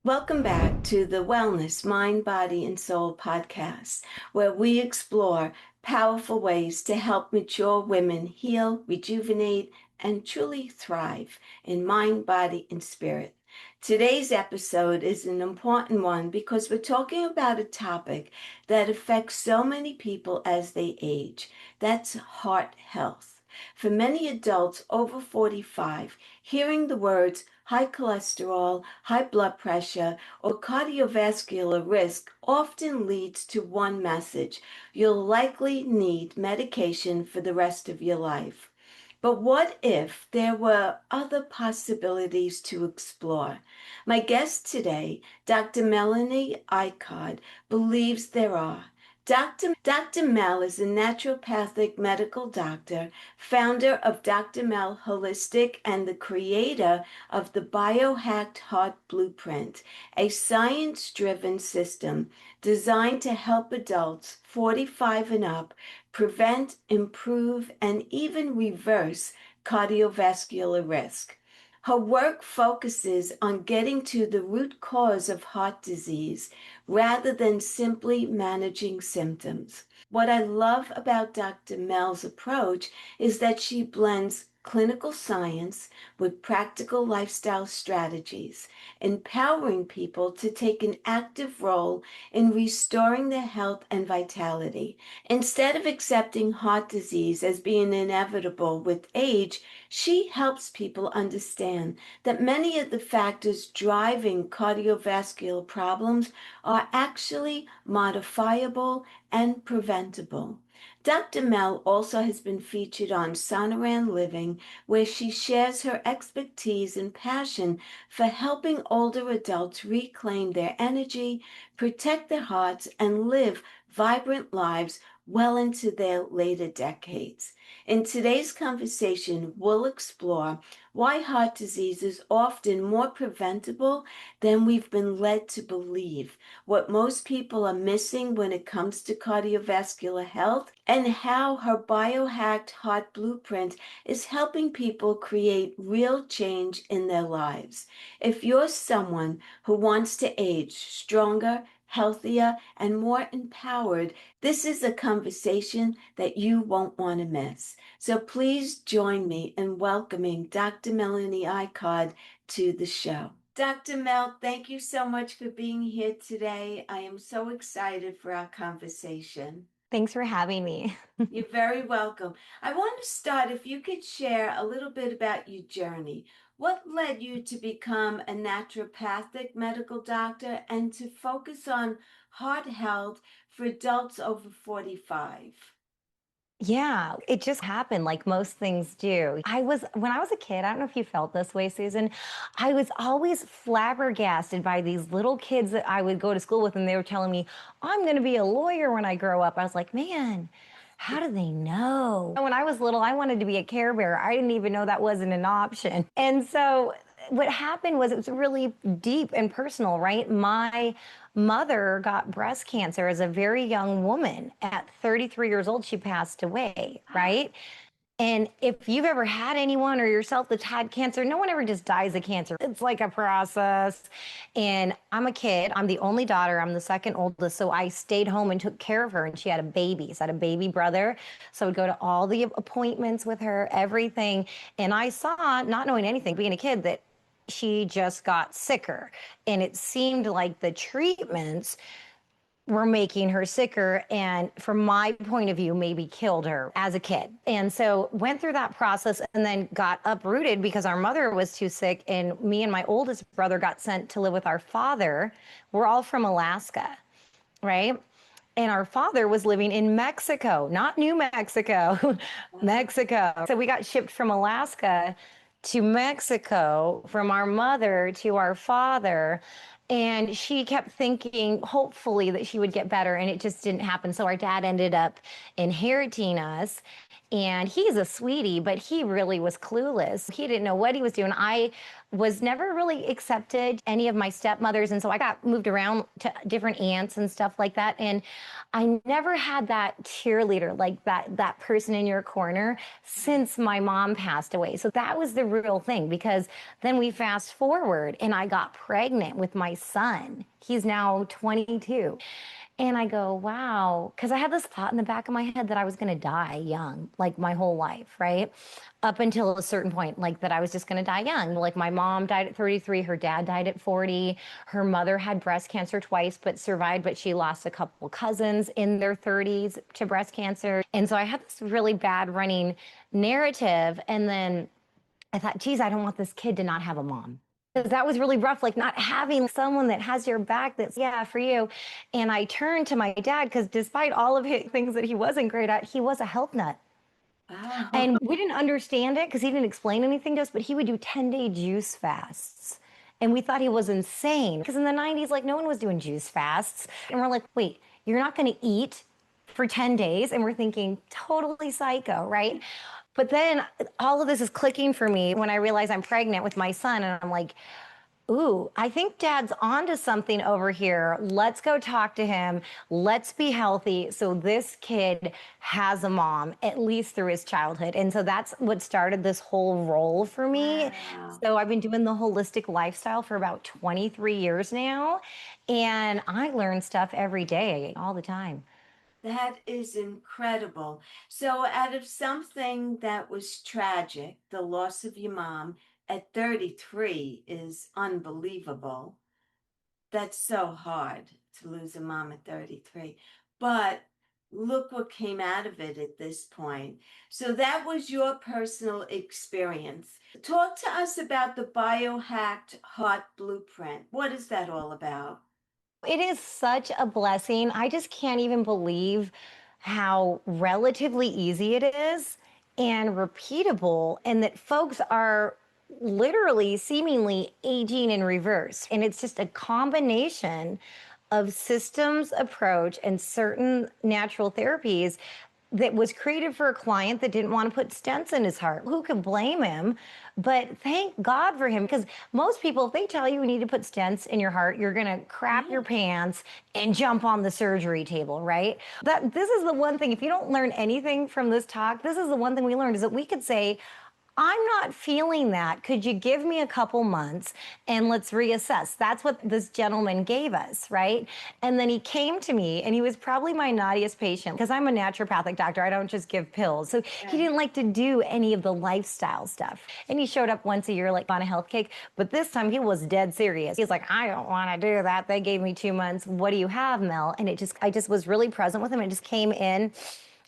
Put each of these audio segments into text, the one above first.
Welcome back to the Wellness Mind, Body, and Soul podcast, where we explore powerful ways to help mature women heal, rejuvenate, and truly thrive in mind, body, and spirit. Today's episode is an important one because we're talking about a topic that affects so many people as they age. That's heart health. For many adults over 45, hearing the words high cholesterol, high blood pressure, or cardiovascular risk often leads to one message: you'll likely need medication for the rest of your life. But what if there were other possibilities to explore? My guest today, Dr. Melanie Icard, believes there are. Dr. Mel is a naturopathic medical doctor, founder of Dr. Mel Holistic, and the creator of the Biohacked Heart Blueprint, a science-driven system designed to help adults 45 and up prevent, improve, and even reverse cardiovascular risk. Her work focuses on getting to the root cause of heart disease rather than simply managing symptoms. What I love about Dr. Mel's approach is that she blends clinical science with practical lifestyle strategies, empowering people to take an active role in restoring their health and vitality. Instead of accepting heart disease as being inevitable with age, she helps people understand that many of the factors driving cardiovascular problems are actually modifiable and preventable. Dr. Mel also has been featured on Sonoran Living, where she shares her expertise and passion for helping older adults reclaim their energy, protect their hearts, and live vibrant lives well into their later decades. In today's conversation, we'll explore why heart disease is often more preventable than we've been led to believe, what most people are missing when it comes to cardiovascular health, and how her biohacked heart blueprint is helping people create real change in their lives. If you're someone who wants to age stronger, healthier, and more empowered, this is a conversation that you won't want to miss. So please join me in welcoming Dr. Melanie Icard to the show. Dr. Mel, thank you so much for being here today. I am so excited for our conversation. Thanks for having me. You're very welcome. I want to start, if you could share a little bit about your journey. What led you to become a naturopathic medical doctor and to focus on heart health for adults over 45? Yeah, it just happened like most things do. When I was a kid, I don't know if you felt this way, Susan, I was always flabbergasted by these little kids that I would go to school with, and they were telling me, I'm going to be a lawyer when I grow up. I was like, man, how do they know? When I was little, I wanted to be a Care Bear. I didn't even know that wasn't an option. And so what happened was it was really deep and personal, right? My mother got breast cancer as a very young woman. At 33 years old, she passed away, right? And if you've ever had anyone or yourself that's had cancer, no one ever just dies of cancer. It's like a process. And I'm a kid. I'm the only daughter. I'm the second oldest. So I stayed home and took care of her. And she had a baby. So I had a baby brother. So I would go to all the appointments with her, everything. And I saw, not knowing anything, being a kid, that she just got sicker. And it seemed like the treatments were making her sicker, and from my point of view, maybe killed her as a kid. And so went through that process and then got uprooted because our mother was too sick, and me and my oldest brother got sent to live with our father. We're all from Alaska, right? And our father was living in Mexico, not New Mexico, Mexico. So we got shipped from Alaska to Mexico, from our mother to our father. And she kept thinking, hopefully, that she would get better, and it just didn't happen. So our dad ended up inheriting us, and he's a sweetie, but he really was clueless. He didn't know what he was doing. I was never really accepted any of my stepmothers, and so I got moved around to different aunts and stuff like that. And I never had that cheerleader, like that person in your corner, since my mom passed away. So that was the real thing, because then we fast forward and I got pregnant with my son. He's now 22. And I go, wow, because I had this thought in the back of my head that I was going to die young, like my whole life, right? Up until a certain point, like that I was just going to die young. Like my mom died at 33, her dad died at 40. Her mother had breast cancer twice, but survived, but she lost a couple cousins in their 30s to breast cancer. And so I had this really bad running narrative. And then I thought, geez, I don't want this kid to not have a mom. Because that was really rough, like not having someone that has your back that's, yeah, for you. And I turned to my dad because despite all of his things that he wasn't great at, he was a health nut. Oh, And we didn't understand it because he didn't explain anything to us, but he would do 10-day juice fasts. And we thought he was insane because in the 90s, like no one was doing juice fasts. And we're like, wait, you're not going to eat for 10 days? And we're thinking totally psycho, right? But then all of this is clicking for me when I realize I'm pregnant with my son. And I'm like, ooh, I think dad's onto something over here. Let's go talk to him. Let's be healthy. So this kid has a mom, at least through his childhood. And so that's what started this whole role for me. wow. So I've been doing the holistic lifestyle for about 23 years now. And I learn stuff every day, all the time. That is incredible. So, out of something that was tragic, the loss of your mom at 33 is unbelievable. That's so hard to lose a mom at 33. But look what came out of it at this point. So, that was your personal experience. Talk to us about the Biohacked Heart Blueprint. What is that all about? It is such a blessing. I just can't even believe how relatively easy it is and repeatable, and that folks are literally seemingly aging in reverse. And it's just a combination of systems approach and certain natural therapies that was created for a client that didn't want to put stents in his heart. Who could blame him? But thank God for him, because most people, if they tell you you need to put stents in your heart, you're going to crap your Yeah. pants and jump on the surgery table, right? That this is the one thing, if you don't learn anything from this talk, this is the one thing we learned is that we could say, I'm not feeling that. Could you give me a couple months and let's reassess? That's what this gentleman gave us, right? And then he came to me and he was probably my naughtiest patient because I'm a naturopathic doctor. I don't just give pills. So he Yeah. didn't like to do any of the lifestyle stuff. And he showed up once a year, like on a health kick. But this time he was dead serious. He's like, I don't want to do that. They gave me 2 months. What do you have, Mel? And I just was really present with him. It just came in.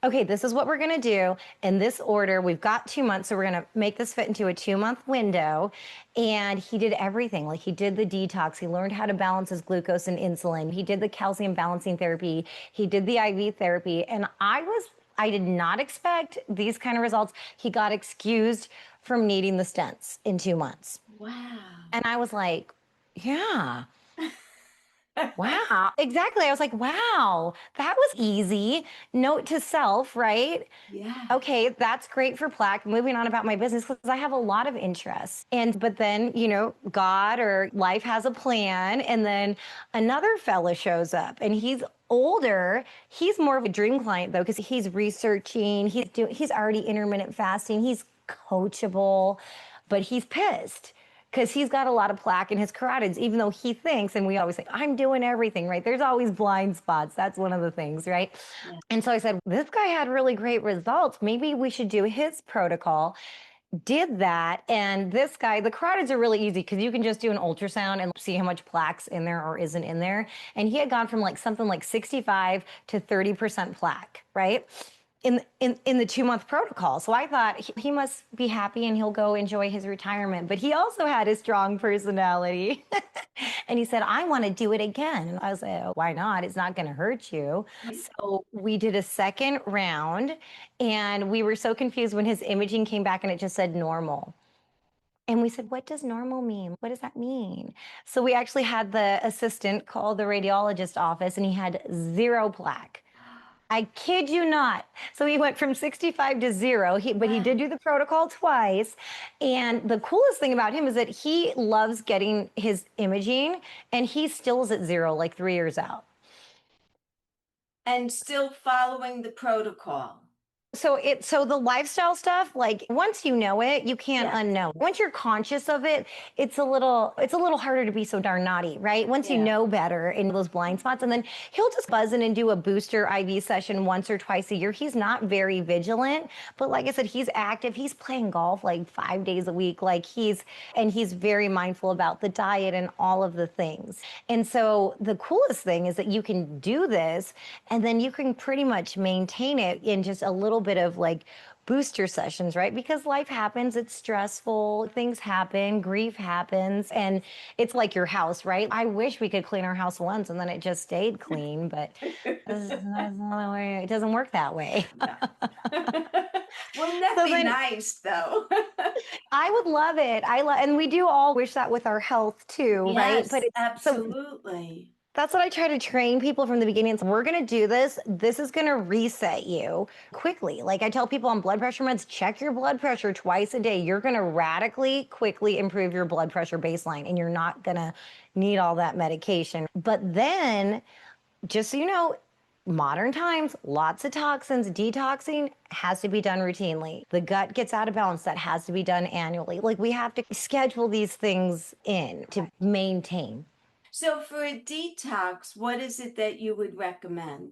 Okay, this is what we're going to do in this order. We've got 2 months, so we're going to make this fit into a 2 month window. And he did everything. Like he did the detox. He learned how to balance his glucose and insulin. He did the calcium balancing therapy. He did the IV therapy. And I did not expect these kind of results. He got excused from needing the stents in 2 months. Wow. And I was like, yeah. Wow. Exactly. I was like, wow, that was easy. Note to self, right? Yeah. Okay, that's great for plaque. Moving on about my business because I have a lot of interests. But then, God or life has a plan. And then another fella shows up and he's older. He's more of a dream client though, because he's researching, he's already intermittent fasting, he's coachable, but he's pissed because he's got a lot of plaque in his carotids, even though he thinks, and we always say, I'm doing everything, right? There's always blind spots. That's one of the things, right? Yeah. And so I said, this guy had really great results. Maybe we should do his protocol. Did that. And this guy, the carotids are really easy because you can just do an ultrasound and see how much plaque's in there or isn't in there. And he had gone from like something like 65 to 30% plaque, right? In the 2 month protocol. So I thought he must be happy and he'll go enjoy his retirement. But he also had a strong personality. And he said, I want to do it again. And I was like, oh, why not? It's not going to hurt you. So we did a second round and we were so confused when his imaging came back and it just said normal. And we said, what does normal mean? What does that mean? So we actually had the assistant call the radiologist office and he had zero plaque. I kid you not. So he went from 65 to zero, but he did Wow. do the protocol twice. And the coolest thing about him is that he loves getting his imaging and he still is at zero, like 3 years out. And still following the protocol. So the lifestyle stuff, like once you know it, you can't Yes. unknow. Once you're conscious of it, it's a little harder to be so darn naughty, right? Once you Yeah. know better in those blind spots, and then he'll just buzz in and do a booster IV session once or twice a year. He's not very vigilant, but like I said, he's active. He's playing golf like 5 days a week. He's very mindful about the diet and all of the things. And so the coolest thing is that you can do this and then you can pretty much maintain it in just a little bit of like booster sessions, right? Because life happens, it's stressful, things happen, grief happens, and it's like your house, right? I wish we could clean our house once and then it just stayed clean, but that's not the way, it doesn't work that way. No. Wouldn't that So be then nice, though? I would love it. And we do all wish that with our health too, right? Yes, absolutely. That's what I try to train people from the beginning. So we're going to do this. This is going to reset you quickly. Like I tell people on blood pressure meds, check your blood pressure twice a day. You're going to radically quickly improve your blood pressure baseline and you're not going to need all that medication. But then, just so you know, modern times, lots of toxins, detoxing has to be done routinely. The gut gets out of balance, that has to be done annually. Like we have to schedule these things in to maintain. So for a detox, what is it that you would recommend?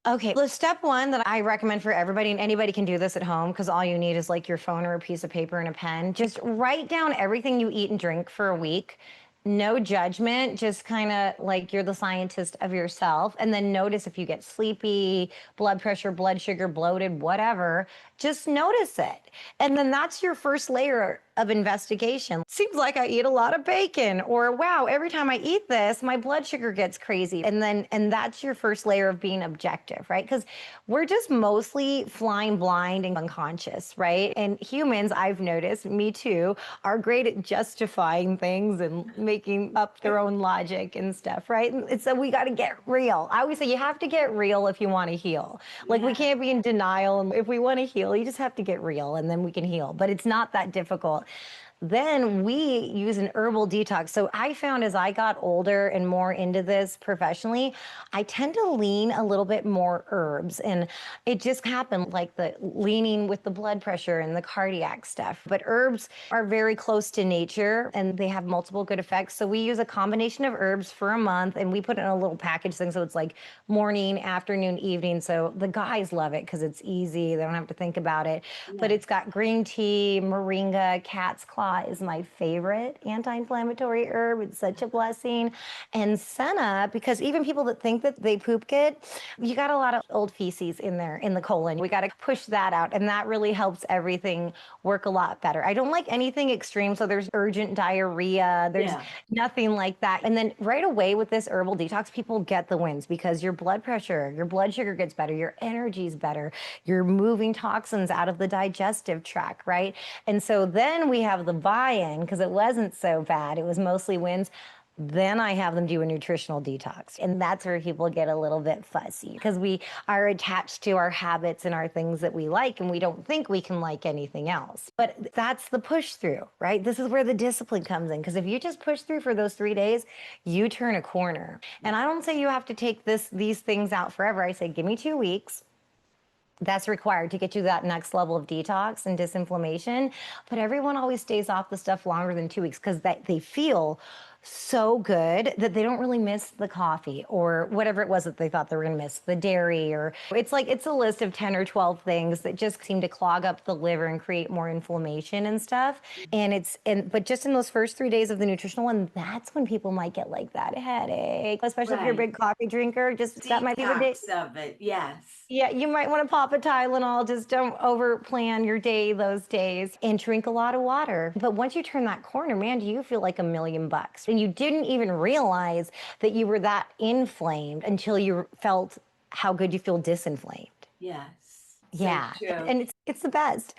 Okay, the step one that I recommend for everybody, and anybody can do this at home because all you need is like your phone or a piece of paper and a pen. Just write down everything you eat and drink for a week. No judgment, just kind of like you're the scientist of yourself. And then notice if you get sleepy, blood pressure, blood sugar, bloated, whatever, just notice it. And then that's your first layer of investigation. Seems like I eat a lot of bacon, or wow, every time I eat this, my blood sugar gets crazy. And that's your first layer of being objective, right? Because we're just mostly flying blind and unconscious, right? And humans, I've noticed, me too, are great at justifying things and making up their own logic and stuff, right? And so we got to get real. I always say you have to get real if you want to heal. Like we Yeah. can't be in denial. And if we want to heal, you just have to get real and then we can heal. But it's not that difficult. Then we use an herbal detox. So I found as I got older and more into this professionally, I tend to lean a little bit more herbs. And it just happened like the leaning with the blood pressure and the cardiac stuff. But herbs are very close to nature and they have multiple good effects. So we use a combination of herbs for a month and we put it in a little package thing. So it's like morning, afternoon, evening. So the guys love it because it's easy. They don't have to think about it. But Yeah. it's got green tea, moringa, cat's claw is my favorite anti-inflammatory herb. It's such a blessing. And senna, because even people that think that they poop good, you got a lot of old feces in there in the colon. We got to push that out. And that really helps everything work a lot better. I don't like anything extreme. So there's urgent diarrhea. There's Yeah. nothing like that. And then right away with this herbal detox, people get the wins because your blood pressure, your blood sugar gets better, your energy's better, you're moving toxins out of the digestive tract, right? And so then we have the buy-in because it wasn't so bad. It was mostly wins. Then I have them do a nutritional detox. And that's where people get a little bit fussy because we are attached to our habits and our things that we like, and we don't think we can like anything else. But that's the push through, right? This is where the discipline comes in. Because if you just push through for those 3 days, you turn a corner. And I don't say you have to take these things out forever. I say, give me 2 weeks. That's required to get you that next level of detox and disinflammation. But everyone always stays off the stuff longer than 2 weeks because they feel so good that they don't really miss the coffee or whatever it was that they thought they were going to miss, the dairy, or it's a list of 10 or 12 things that just seem to clog up the liver and create more inflammation and stuff. But just in those first 3 days of the nutritional one, that's when people might get like that headache, especially if you're a Right. big coffee drinker. Just that might be the day. Detox of it. Yes. Yeah, you might want to pop a Tylenol. Just don't over plan your day those days and drink a lot of water. But once you turn that corner, man, do you feel like $1,000,000? And you didn't even realize that you were that inflamed until you felt how good you feel disinflamed. Yes. So Yeah, true. and it's the best.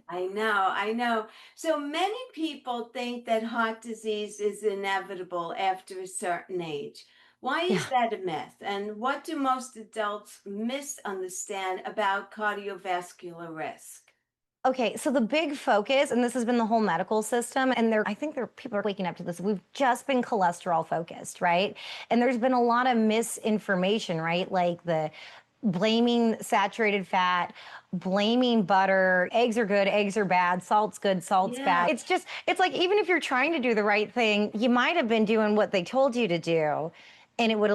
I know, I know. So many people think that heart disease is inevitable after a certain age. Why is Yeah. that a myth? And what do most adults misunderstand about cardiovascular risk? Okay, so the big focus, and this has been the whole medical system, and I think people are waking up to this. We've just been cholesterol focused, right? And there's been a lot of misinformation, right? Like blaming saturated fat, blaming butter, eggs are good, eggs are bad, salt's good, salt's Yeah. bad. It's like, even if you're trying to do the right thing, you might have been doing what they told you to do, and it would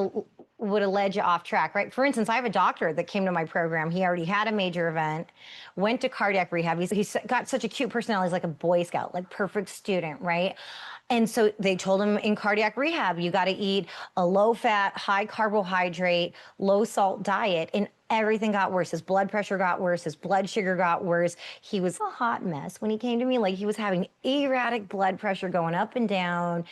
have led you off track, right? For instance, I have a doctor that came to my program. He already had a major event, went to cardiac rehab. He's got such a cute personality. He's like a Boy Scout, like perfect student, right? And so they told him in cardiac rehab, you got to eat a low fat, high carbohydrate, low salt diet. And everything got worse. His blood pressure got worse. His blood sugar got worse. He was a hot mess when he came to me. Like, he was having erratic blood pressure going up and down,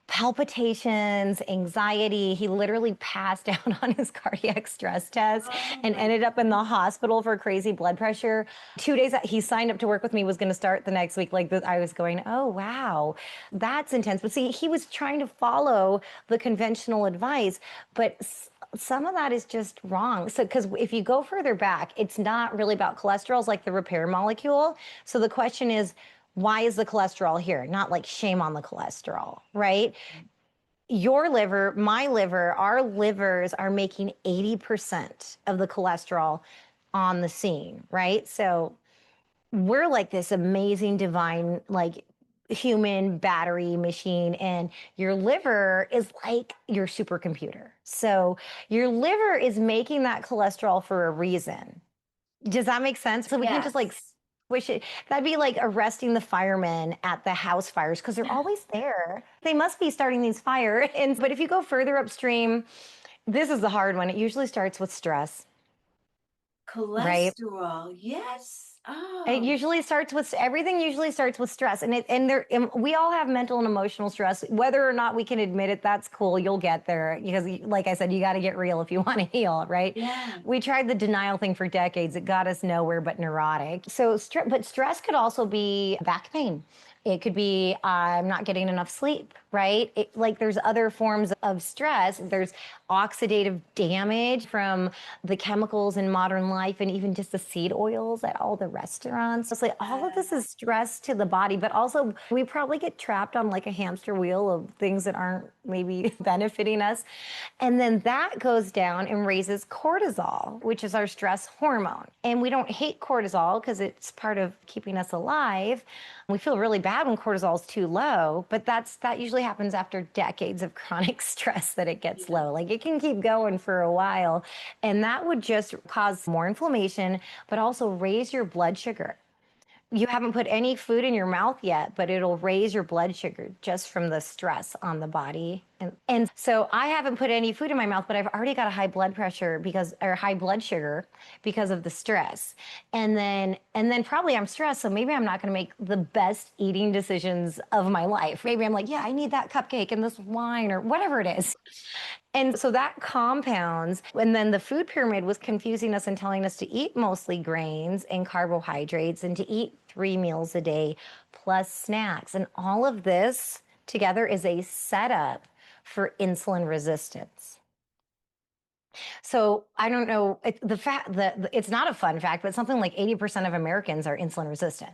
palpitations, anxiety. He literally passed out on his cardiac stress test Oh and my ended up in the hospital for crazy blood pressure. 2 days he signed up to work with me, was going to start the next week. Like, I was going, oh, wow, that's intense. But see, he was trying to follow the conventional advice, but some of that is just wrong. So, because if you go further back, it's not really about cholesterol. It's like the repair molecule. So the question is, why is the cholesterol here? Not like shame on the cholesterol, right? Your liver, my liver, our livers are making 80% of the cholesterol on the scene, right? So we're like this amazing, divine, like human battery machine, and your liver is like your supercomputer. So your liver is making that cholesterol for a reason. Does that make sense? So we can't just like yes. squish it. That'd be like arresting the firemen at the house fires, because they're always there. They must be starting these fires. And but if you go further upstream, this is the hard one. It usually starts with stress, right? Cholesterol. Yes. It Oh, usually starts with everything. Usually starts with stress, and we all have mental and emotional stress. Whether or not we can admit it, that's cool. You'll get there, because, like I said, you got to get real if you want to heal, right? yeah. We tried the denial thing for decades. It got us nowhere but neurotic. So, but stress could also be back pain. It could be I'm not getting enough sleep, right? Like, there's other forms of stress. There's oxidative damage from the chemicals in modern life, and even just the seed oils at all the restaurants. It's like all of this is stress to the body, but also we probably get trapped on like a hamster wheel of things that aren't maybe benefiting us. And then that goes down and raises cortisol, which is our stress hormone. And we don't hate cortisol because it's part of keeping us alive. We feel really bad when cortisol is too low, but that usually happens after decades of chronic stress that it gets Yeah. low. Like, it can keep going for a while, and that would just cause more inflammation, but also raise your blood sugar. You haven't put any food in your mouth yet, but it'll raise your blood sugar just from the stress on the body. And so I haven't put any food in my mouth, but I've already got a high blood pressure or high blood sugar because of the stress. And then probably I'm stressed, so maybe I'm not going to make the best eating decisions of my life. Maybe I'm like, yeah, I need that cupcake and this wine or whatever it is. And so that compounds. And then the food pyramid was confusing us and telling us to eat mostly grains and carbohydrates and to eat 3 meals a day plus snacks. And all of this together is a setup for insulin resistance. So I don't know, it's not a fun fact, but something like 80% of Americans are insulin resistant.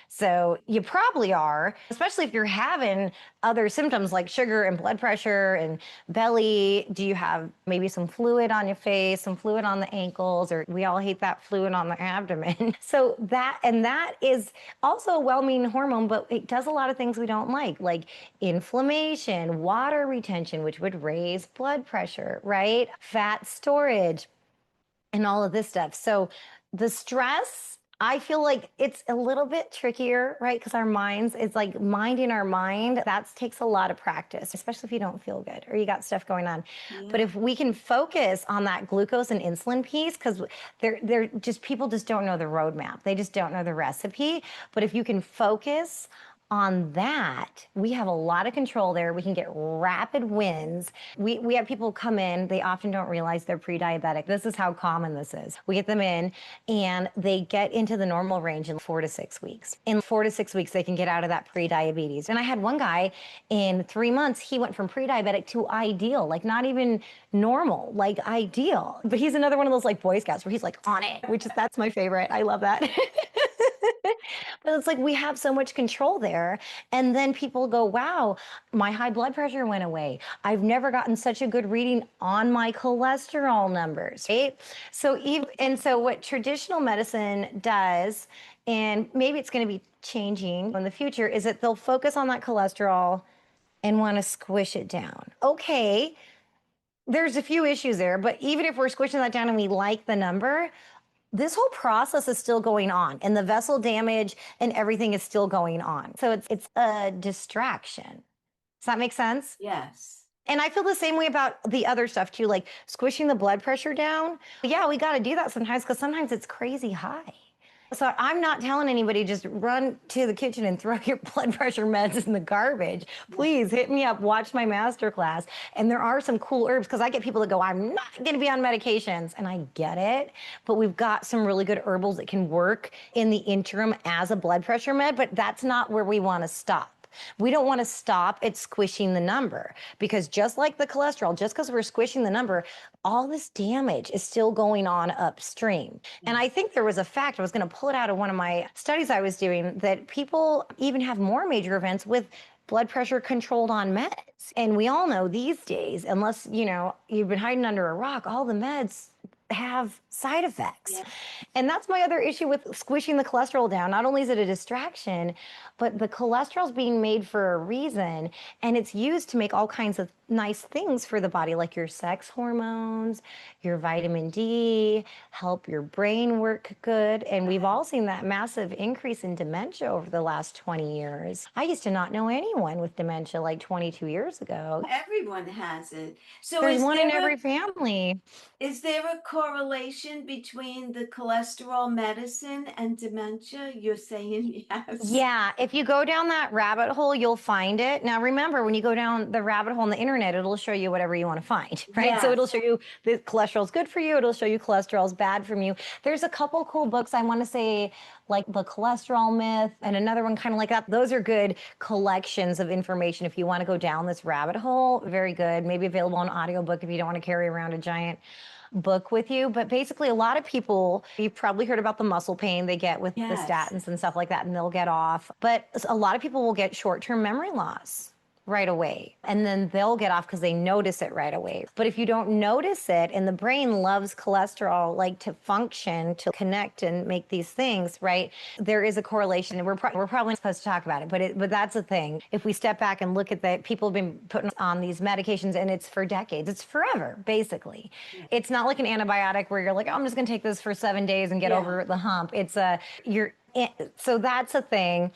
So you probably are, especially if you're having other symptoms like sugar and blood pressure and belly. Do you have maybe some fluid on your face, some fluid on the ankles, or we all hate that fluid on the abdomen. So that is also a well-meaning hormone, but it does a lot of things we don't like inflammation, water retention, which would raise blood pressure, right? Fat storage, and all of this stuff. So the stress, I feel like it's a little bit trickier, right? Because our minds, it's like minding our mind. That takes a lot of practice, especially if you don't feel good or you got stuff going on. But Yeah. if we can focus on that glucose and insulin piece, because they're just, people just don't know the roadmap. They just don't know the recipe. But if you can focus on that, we have a lot of control there. We can get rapid wins. We have people come in, they often don't realize they're pre-diabetic. This is how common this is. We get them in and they get into the normal range in 4 to 6 weeks. In 4 to 6 weeks, they can get out of that pre-diabetes. And I had one guy in 3 months, he went from pre-diabetic to ideal, like not even normal, like ideal. But he's another one of those like Boy Scouts where he's like on it, that's my favorite. I love that. But it's like we have so much control there. And then people go, wow, my high blood pressure went away. I've never gotten such a good reading on my cholesterol numbers, right? So what traditional medicine does, and maybe it's going to be changing in the future, is that they'll focus on that cholesterol and want to squish it down. Okay, there's a few issues there, but even if we're squishing that down and we like the number, this whole process is still going on and the vessel damage and everything is still going on. So it's a distraction. Does that make sense? Yes. And I feel the same way about the other stuff too, like squishing the blood pressure down. Yeah, we got to do that sometimes because sometimes it's crazy high. So I'm not telling anybody just run to the kitchen and throw your blood pressure meds in the garbage. Please hit me up, watch my masterclass. And there are some cool herbs because I get people that go, I'm not going to be on medications. And I get it. But we've got some really good herbals that can work in the interim as a blood pressure med. But that's not where we want to stop. We don't want to stop at squishing the number because just like the cholesterol, just because we're squishing the number, all this damage is still going on upstream. And I think there was a fact, I was going to pull it out of one of my studies I was doing, that people even have more major events with blood pressure controlled on meds. And we all know these days, unless, you've been hiding under a rock, all the meds have side effects. Yeah. And that's my other issue with squishing the cholesterol down. Not only is it a distraction, but the cholesterol is being made for a reason, and it's used to make all kinds of nice things for the body, like your sex hormones, your vitamin D, help your brain work good. And we've all seen that massive increase in dementia over the last 20 years. I used to not know anyone with dementia like 22 years ago. Everyone has it. So there's one in every family. Is there a correlation between the cholesterol medicine and dementia? You're saying yes. Yeah, if you go down that rabbit hole, you'll find it. Now, remember, when you go down the rabbit hole on the internet, it'll show you whatever you want to find, right? Yes. So it'll show you the cholesterol's good for you. It'll show you cholesterol's bad from you. There's a couple cool books, I want to say, like The Cholesterol Myth and another one kind of like that. Those are good collections of information if you want to go down this rabbit hole. Very good. Maybe available on audiobook if you don't want to carry around a giant book with you. But basically, a lot of people, you've probably heard about the muscle pain they get with the statins and stuff like that, and they'll get off. But a lot of people will get short-term memory loss right away, and then they'll get off because they notice it right away. But if you don't notice it, and the brain loves cholesterol like to function, to connect and make these things, right? There is a correlation, and we're probably not supposed to talk about it, but that's a thing. If we step back and look at that, people have been putting on these medications, and it's for decades. It's forever, basically. It's not like an antibiotic where you're like, oh, I'm just going to take this for 7 days and get over the hump. So that's a thing.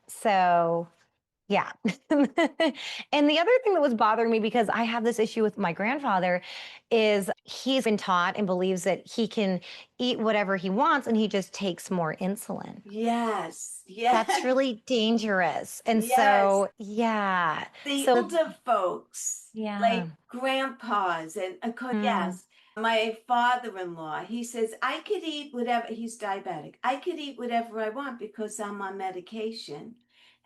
So yeah. And the other thing that was bothering me, because I have this issue with my grandfather, is he's been taught and believes that he can eat whatever he wants and he just takes more insulin. Yes. Yes. That's really dangerous. And so, yeah. The older folks, like grandpas and yes. My father-in-law, he says, I could eat whatever, he's diabetic. I could eat whatever I want because I'm on medication.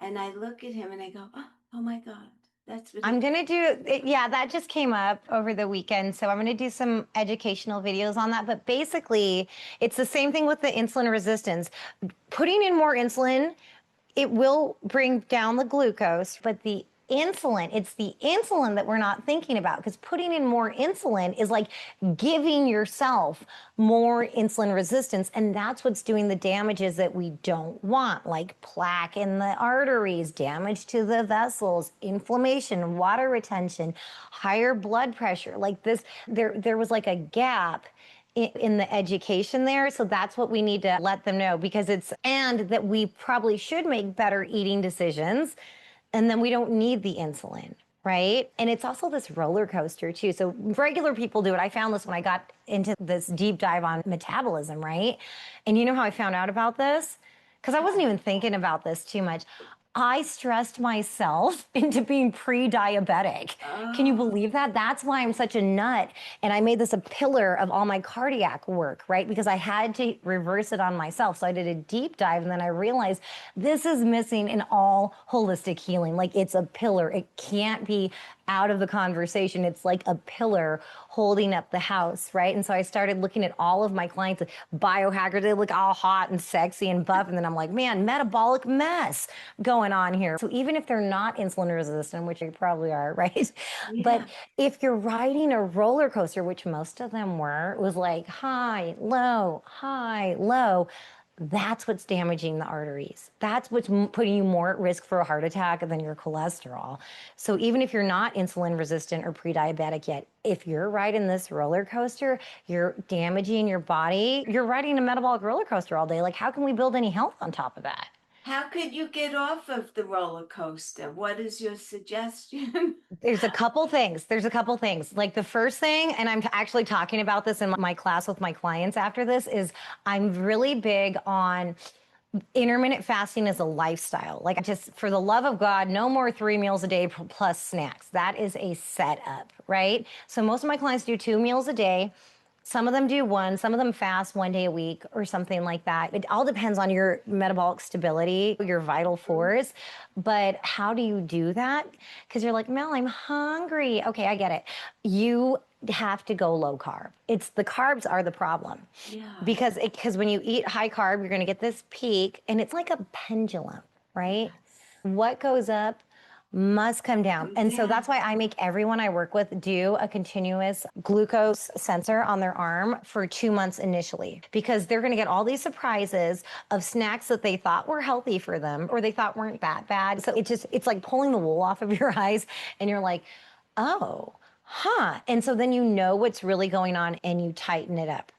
And I look at him and I go, oh my God, that's ridiculous. I'm going to do, that just came up over the weekend. So I'm going to do some educational videos on that. But basically, it's the same thing with the insulin resistance. Putting in more insulin, it will bring down the glucose, but it's the insulin that we're not thinking about, because putting in more insulin is like giving yourself more insulin resistance. And that's what's doing the damages that we don't want, like plaque in the arteries, damage to the vessels, inflammation, water retention, higher blood pressure. Like this, there was like a gap in the education there. So that's what we need to let them know, and that we probably should make better eating decisions. And then we don't need the insulin, right? And it's also this roller coaster too. So regular people do it. I found this when I got into this deep dive on metabolism, right? And you know how I found out about this? Because I wasn't even thinking about this too much. I stressed myself into being pre-diabetic. Can you believe that? That's why I'm such a nut. And I made this a pillar of all my cardiac work, right? Because I had to reverse it on myself. So I did a deep dive, and then I realized this is missing in all holistic healing. Like, it's a pillar. It can't be out of the conversation. It's like a pillar holding up the house, right? And so I started looking at all of my clients, biohackers, they look all hot and sexy and buff. And then I'm like, man, metabolic mess going on here. So even if they're not insulin resistant, which you probably are, right? Yeah. But if you're riding a roller coaster, which most of them were, it was like high, low, that's what's damaging the arteries. That's what's putting you more at risk for a heart attack than your cholesterol. So even if you're not insulin resistant or pre-diabetic yet, if you're riding this roller coaster, you're damaging your body. You're riding a metabolic roller coaster all day. Like, how can we build any health on top of that? How could you get off of the roller coaster? What is your suggestion? There's a couple things. There's a couple things. Like the first thing, and I'm actually talking about this in my class with my clients after this, is I'm really big on intermittent fasting as a lifestyle. Like, just for the love of God, no more 3 meals a day plus snacks. That is a setup, right? So most of my clients do 2 meals a day. Some of them do one, some of them fast 1 day a week or something like that. It all depends on your metabolic stability, your vital force. But how do you do that? Because you're like, Mel, I'm hungry. Okay, I get it. You have to go low carb. It's the carbs are the problem. Yeah. Because when you eat high carb, you're going to get this peak, and it's like a pendulum, right? Yes. What goes up must come down. Come And so that's down. why I make everyone I work with do a continuous glucose sensor on their arm for 2 months initially, because they're going to get all these surprises of snacks that they thought were healthy for them or they thought weren't that bad. So it's like pulling the wool off of your eyes, and you're like, oh, huh. And so then you know what's really going on and you tighten it up.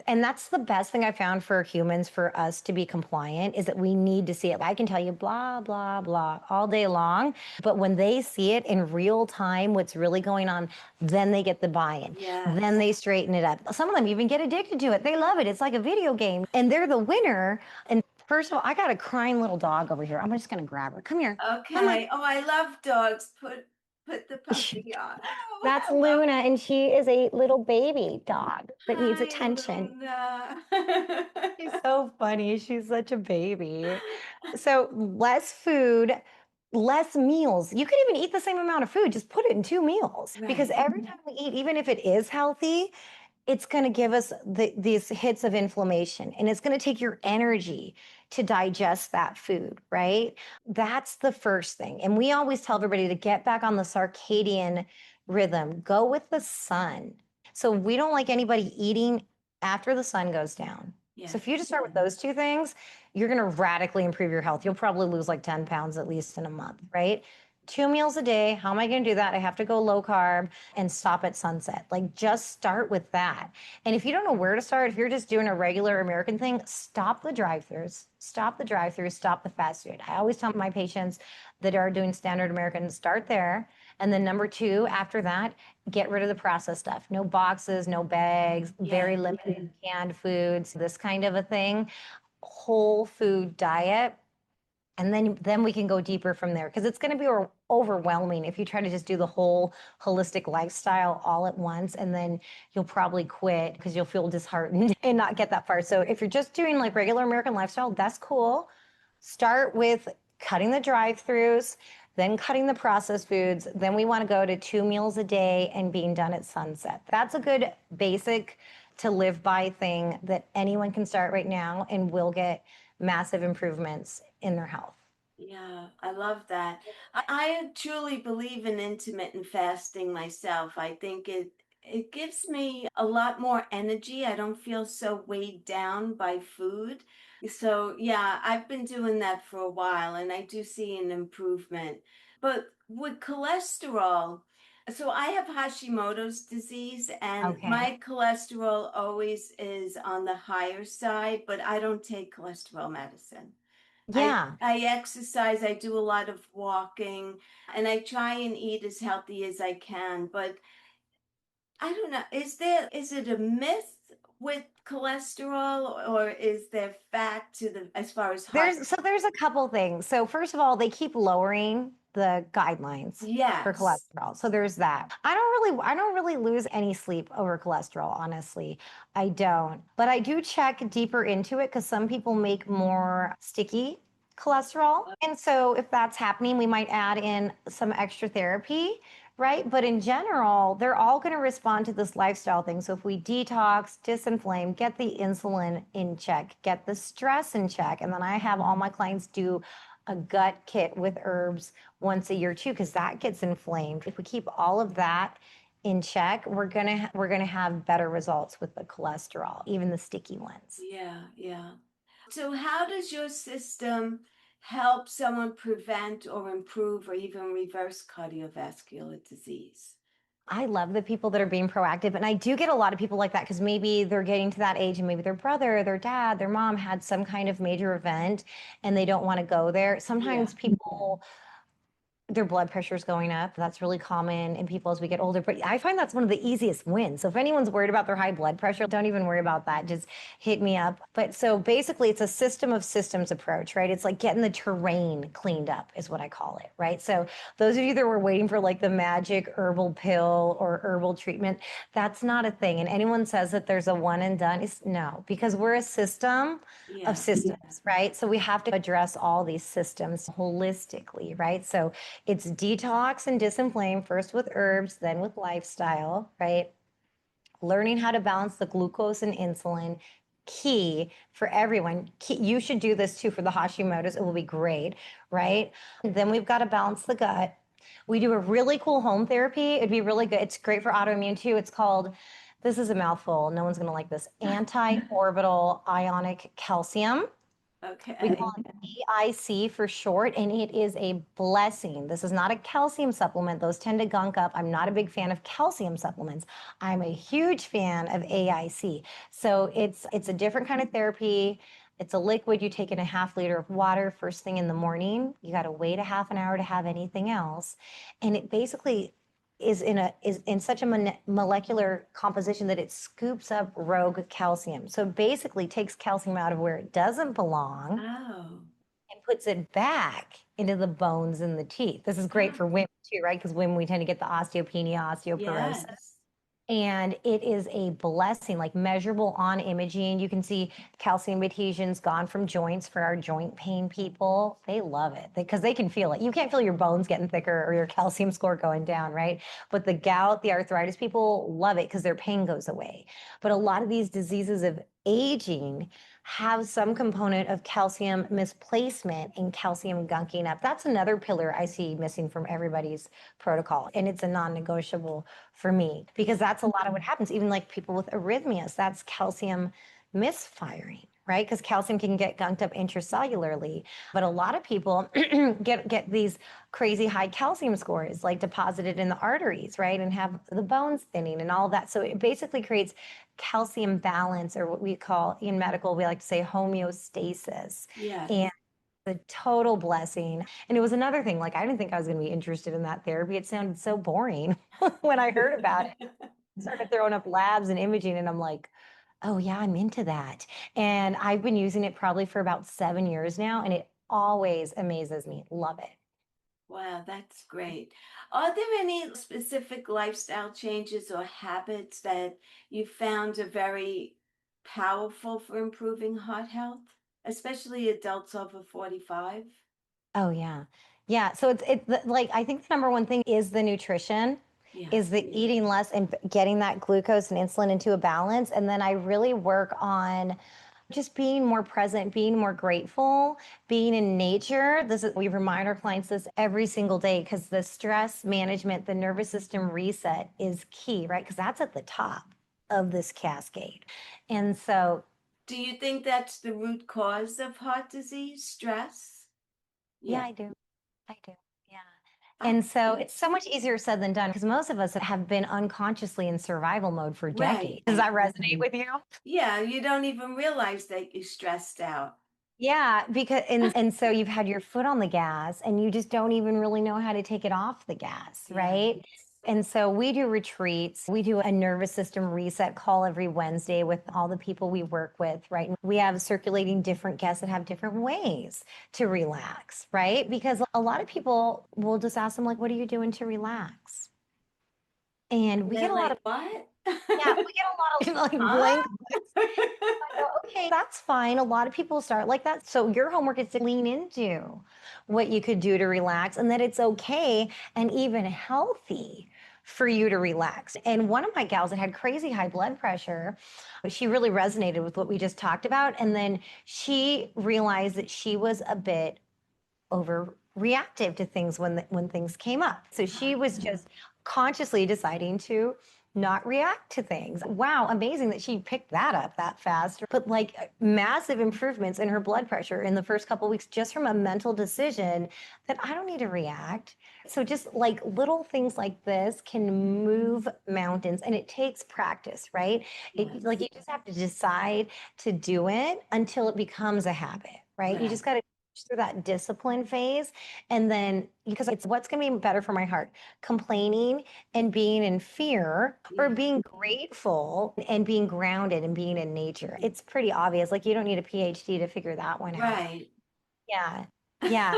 And that's the best thing I found for humans, for us to be compliant, is that we need to see it. I can tell you blah, blah, blah all day long, but when they see it in real time, what's really going on, then they get the buy-in. Then Yes. they straighten it up. Some of them even get addicted to it. They love it. It's like a video game and they're the winner. And first of all, I got a crying little dog over here. I'm just going to grab her. Come here. Come on. Okay. Oh, I love dogs. Put the puppy on. Oh, That's hello. Luna, and she is a little baby dog that needs Hi, attention. Luna. She's so funny. She's such a baby. So less food, less meals. You could even eat the same amount of food, just put it in 2 meals. Because Right. every time we eat, even if it is healthy, it's going to give us these hits of inflammation, and it's going to take your energy to digest that food, right? That's the first thing. And we always tell everybody to get back on the circadian rhythm, go with the sun. So we don't like anybody eating after the sun goes down. So if you just Yes. start with those two things, you're going to radically improve your health. You'll probably lose like 10 pounds at least in a month, right? 2 meals a day. How am I going to do that? I have to go low carb and stop at sunset. Like, just start with that. And if you don't know where to start, if you're just doing a regular American thing, stop the drive-throughs, stop the fast food. I always tell my patients that are doing standard American, start there. And then number two, after that, get rid of the processed stuff. No boxes, no bags, very Yes. limited canned foods, this kind of a thing. Whole food diet, and then we can go deeper from there, because it's going to be overwhelming if you try to just do the whole holistic lifestyle all at once, and then you'll probably quit because you'll feel disheartened and not get that far. So if you're just doing like regular American lifestyle, that's cool. Start with cutting the drive-throughs, then cutting the processed foods. Then we want to go to 2 meals a day and being done at sunset. That's a good basic to live by thing that anyone can start right now and will get massive improvements in their health. Yeah, I love that. I truly believe in intermittent fasting myself. I think it gives me a lot more energy. I don't feel so weighed down by food. So, yeah, I've been doing that for a while and I do see an improvement. But with cholesterol, so I have Hashimoto's disease and Okay. my cholesterol always is on the higher side, but I don't take cholesterol medicine. I Yeah. I exercise, I do a lot of walking, and I try and eat as healthy as I can, but I don't know, is it a myth with cholesterol or is there fact to the as far as heart? There's a couple things. So first of all, they keep lowering the guidelines for Yes. cholesterol. So there's that. I don't really lose any sleep over cholesterol, honestly. I don't. But I do check deeper into it because some people make more sticky cholesterol. And so if that's happening, we might add in some extra therapy, right? But in general, they're all going to respond to this lifestyle thing. So if we detox, disinflame, get the insulin in check, get the stress in check, and then I have all my clients do a gut kit with herbs once a year too, because that gets inflamed. If we keep all of that in check, we're gonna have better results with the cholesterol, even the sticky ones. Yeah, yeah. So, how does your system help someone prevent or improve or even reverse cardiovascular disease? I love the people that are being proactive. And I do get a lot of people like that because maybe they're getting to that age and maybe their brother, their dad, their mom had some kind of major event and they don't want to go there. Yeah. Sometimes people their blood pressure is going up. That's really common in people as we get older. But I find that's one of the easiest wins. So if anyone's worried about their high blood pressure, don't even worry about that. Just hit me up. But so basically, it's a system of systems approach, right? It's like getting the terrain cleaned up, is what I call it, right? So those of you that were waiting for like the magic herbal pill or herbal treatment, that's not a thing. And anyone says that there's a one and done is no, because we're a system of Yeah. systems, right? So we have to address all these systems holistically, right? So it's detox and disinflame first with herbs, then with lifestyle, right? Learning how to balance the glucose and insulin, key for everyone. You should do this too for the Hashimoto's. It will be great, right? And then we've got to balance the gut. We do a really cool home therapy. It'd be really good. It's great for autoimmune too. It's called, this is a mouthful. No one's going to like this, anti-orbital ionic calcium. We Okay. call it AIC for short, and it is a blessing. This is not a calcium supplement. Those tend to gunk up. I'm not a big fan of calcium supplements. I'm a huge fan of AIC. So it's a different kind of therapy. It's a liquid you take in a half liter of water first thing in the morning. You got to wait a half an hour to have anything else. And it basically is in such a molecular composition that it scoops up rogue calcium. So basically takes calcium out of where it doesn't belong Oh. and puts it back into the bones and the teeth. This is great Ah, for women too, right? Because women, we tend to get the osteopenia, osteoporosis. yes. And it is a blessing, like measurable on imaging. You can see calcium adhesions gone from joints for our joint pain people. They love it because they can feel it. You can't feel your bones getting thicker or your calcium score going down, right? But the gout, the arthritis people love it because their pain goes away. But a lot of these diseases of aging have some component of calcium misplacement and calcium gunking up. That's another pillar I see missing from everybody's protocol. And it's a non negotiable for me because that's a lot of what happens. Even like people with arrhythmias, that's calcium misfiring, right? Because calcium can get gunked up intracellularly. But a lot of people get these crazy high calcium scores like deposited in the arteries, right? And have the bones thinning and all that. So it basically creates calcium balance, or what we call in medical, we like to say homeostasis. Yes. And the total blessing. And it was another thing, like I didn't think I was going to be interested in that therapy. It sounded so boring when I heard about it. I started throwing up labs and imaging, and I'm like, oh, yeah, I'm into that. And I've been using it probably for about 7 years now, and it always amazes me. Love it. Wow, that's great. Are there any specific lifestyle changes or habits that you found are very powerful for improving heart health, especially adults over 45? Oh, yeah. Yeah. So like, I think the number one thing is the nutrition, Yeah. is the eating less and getting that glucose and insulin into a balance. And then I really work on just being more present, being more grateful, being in nature. We remind our clients this every single day because the stress management, the nervous system reset is key, right? Because that's at the top of this cascade. And so, Do you think that's the root cause of heart disease, stress? yeah, Yeah. I do. I do. Yeah. Ah, And so it's so much easier said than done because most of us have been unconsciously in survival mode for right. decades. Does that resonate with you? Yeah, you don't even realize that you're stressed out. Yeah, because and so you've had your foot on the gas and you just don't even really know how to take it off the gas, Yeah. right? And so we do retreats. We do a nervous system reset call every Wednesday with all the people we work with, right? And we have circulating different guests that have different ways to relax, right? Because a lot of people will just ask them like, "What are you doing to relax?" And And we they're get a lot like, of what? yeah, we get a lot of like Huh? blank. I go, okay, that's fine. A lot of people start like that. So your homework is to lean into what you could do to relax and that it's okay and even healthy for you to relax. And one of my gals that had crazy high blood pressure, she really resonated with what we just talked about. And then she realized that she was a bit overreactive to things when things came up. So she was just consciously deciding to not react to things. Wow, amazing that she picked that up that fast. But like massive improvements in her blood pressure in the first couple of weeks just from a mental decision that I don't need to react. So just like little things like this can move mountains and it takes practice, right? Like Yes. you just have to decide to do it until it becomes a habit, right? You Right. just got to through that discipline phase. And then, because it's what's going to be better for my heart, complaining and being in fear or Yeah. being grateful and being grounded and being in nature. It's pretty obvious. Like, you don't need a PhD to figure that one out. Right. Yeah. Yeah.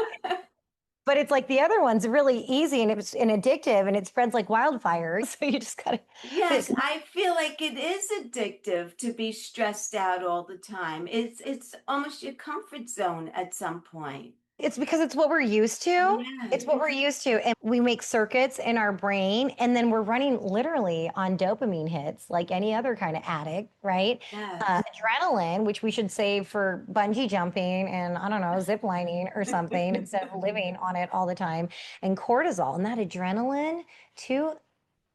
But it's like the other one's really easy and it's and addictive and it spreads like wildfire. So you just got Yes, to, I feel like it is addictive to be stressed out all the time. It's almost your comfort zone at some point. it's because it's what we're used to. It's Yes. what we're used to. And we make circuits in our brain, and then we're running literally on dopamine hits like any other kind of addict, right? Yes. Adrenaline, which we should save for bungee jumping and I don't know, zip lining or something instead of living on it all the time, and cortisol. And that adrenaline, too,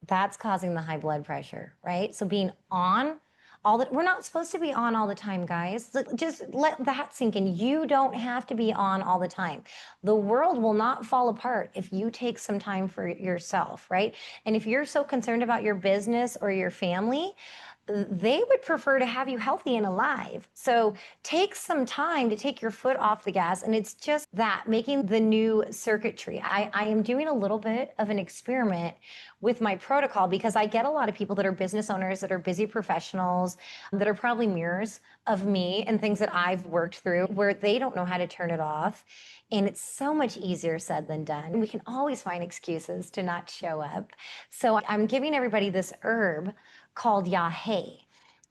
that's causing the high blood pressure, right? So being on all that, we're not supposed to be on all the time, guys. Just let that sink in. You don't have to be on all the time. The world will not fall apart if you take some time for yourself, right? And if you're so concerned about your business or your family, they would prefer to have you healthy and alive. So take some time to take your foot off the gas. And it's just that making the new circuitry. I am doing a little bit of an experiment with my protocol because I get a lot of people that are business owners, that are busy professionals, that are probably mirrors of me and things that I've worked through where they don't know how to turn it off. And it's so much easier said than done. We can always find excuses to not show up. So I'm giving everybody this herb called Yahe.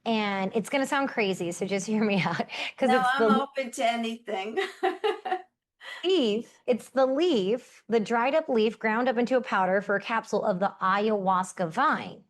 And it's going to sound crazy, so just hear me out because No, it's I'm the open to anything. leaf, the dried up leaf ground up into a powder for a capsule of the ayahuasca vine.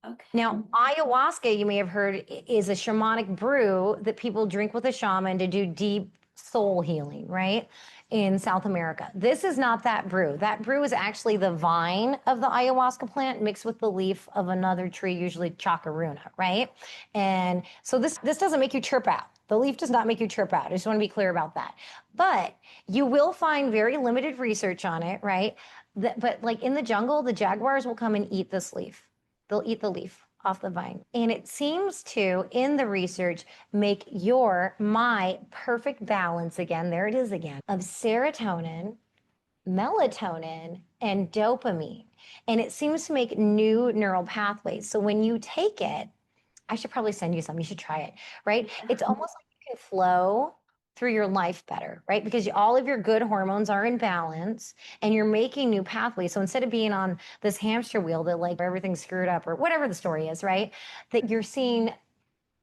Okay. Now, ayahuasca, you may have heard, is a shamanic brew that people drink with a shaman to do deep soul healing, right? In South America. This is not that brew. That brew is actually the vine of the ayahuasca plant mixed with the leaf of another tree, usually chacaruna, right? And so this doesn't make you chirp out. The leaf does not make you chirp out. I just want to be clear about that. But you will find very limited research on it, right? But like in the jungle, the jaguars will come and eat this leaf. They'll eat the leaf off the vine. And it seems to, in the research, make my perfect balance again, there it is again, of serotonin, melatonin, and dopamine. And it seems to make new neural pathways. So when you take it, I should probably send you some. You should try it, right? It's almost like you can flow through your life better, right? Because all of your good hormones are in balance and you're making new pathways. So instead of being on this hamster wheel that like everything's screwed up or whatever the story is, right? That you're seeing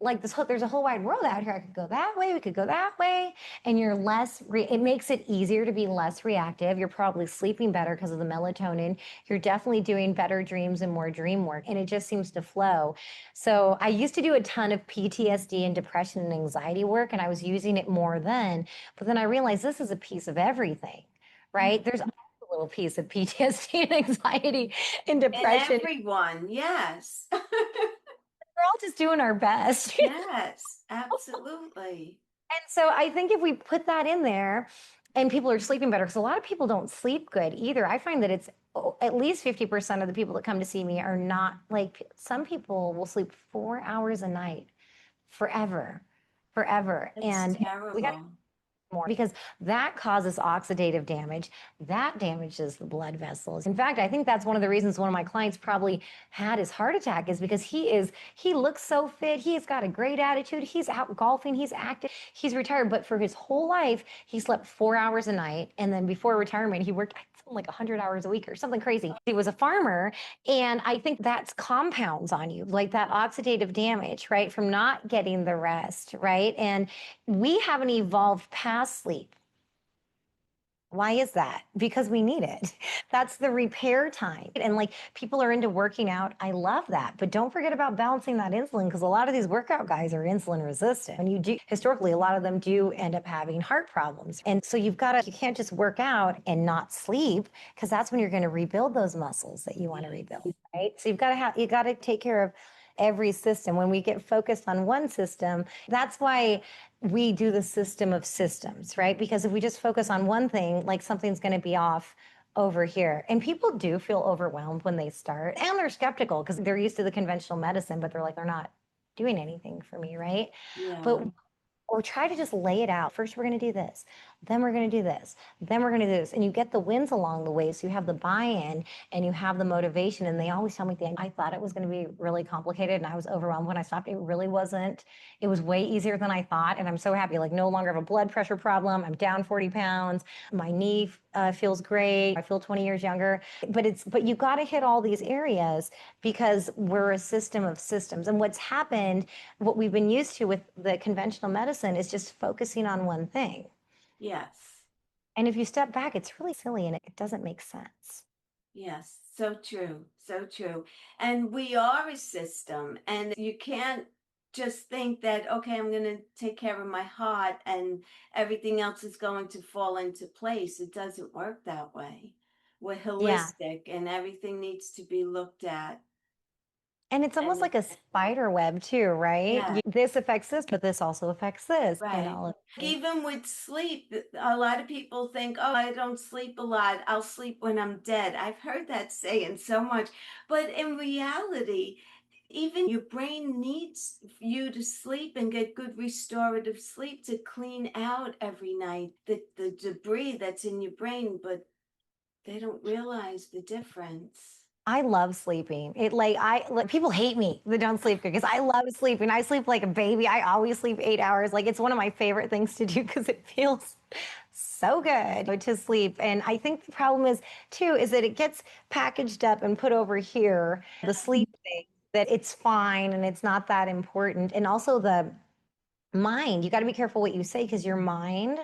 like there's a whole wide world out here. I could go that way, we could go that way, and you're it makes it easier to be less reactive. You're probably sleeping better because of the melatonin. You're definitely doing better dreams and more dream work, and it just seems to flow. So I used to do a ton of PTSD and depression and anxiety work, and I was using it more then, but then I realized this is a piece of everything, right? There's a little piece of PTSD and anxiety and And depression. everyone, yes. We're all just doing our best. Yes, absolutely. And so I think if we put that in there and people are sleeping better, because a lot of people don't sleep good either. I find that it's at least 50% of the people that come to see me are not like some people will sleep 4 hours a night forever, forever. It's And we got to terrible. more because that causes oxidative damage. That damages the blood vessels. In fact, I think that's one of the reasons one of my clients probably had his heart attack is because he looks so fit. He's got a great attitude. He's out golfing. He's active. He's retired. But for his whole life, he slept 4 hours a night. And then before retirement, he worked like 100 hours a week or something crazy. He was a farmer. And I think that's compounds on you, like that oxidative damage, right? From not getting the rest, right? And we haven't evolved past sleep. Why is that? Because we need it. That's the repair time. And like people are into working out. I love that. But don't forget about balancing that insulin because a lot of these workout guys are insulin resistant. And you do, historically, a lot of them do end up having heart problems. And so you can't just work out and not sleep because that's when you're going to rebuild those muscles that you want to rebuild, right? So you got to take care of every system. When we get focused on one system, that's why we do the system of systems, right? Because if we just focus on one thing, like something's going to be off over here. And people do feel overwhelmed when they start and they're skeptical because they're used to the conventional medicine, but they're like, they're not doing anything for me, right? Yeah. But or try to just lay it out. First, we're going to do this. Then we're going to do this. Then we're going to do this. And you get the wins along the way. So you have the buy-in and you have the motivation. And they always tell me, I thought it was going to be really complicated and I was overwhelmed when I stopped. It really wasn't. It was way easier than I thought. And I'm so happy. Like no longer have a blood pressure problem. I'm down 40 pounds. My knee feels great. I feel 20 years younger. But you got to hit all these areas because we're a system of systems. And what's happened, what we've been used to with the conventional medicine is just focusing on one thing. Yes. And if you step back, it's really silly and it doesn't make sense. Yes. So true. So true. And we are a system, and you can't just think that, okay, I'm going to take care of my heart and everything else is going to fall into place. It doesn't work that way. We're Yeah. holistic and everything needs to be looked at. And it's almost And like a spider web too, right? yeah, This affects this, but this also affects this and right. all of it. Even with sleep, a lot of people think, oh, I don't sleep a lot. I'll sleep when I'm dead. I've heard that saying so much. But in reality, even your brain needs you to sleep and get good restorative sleep to clean out every night the debris that's in your brain, but they don't realize the difference. I love sleeping. People hate me that don't sleep good because I love sleeping. I sleep like a baby. I always sleep 8 hours. Like it's one of my favorite things to do because it feels so good to sleep. And I think the problem is too, is that it gets packaged up and put over here, the sleep thing, that it's fine and it's not that important. And also the mind, you got to be careful what you say because your mind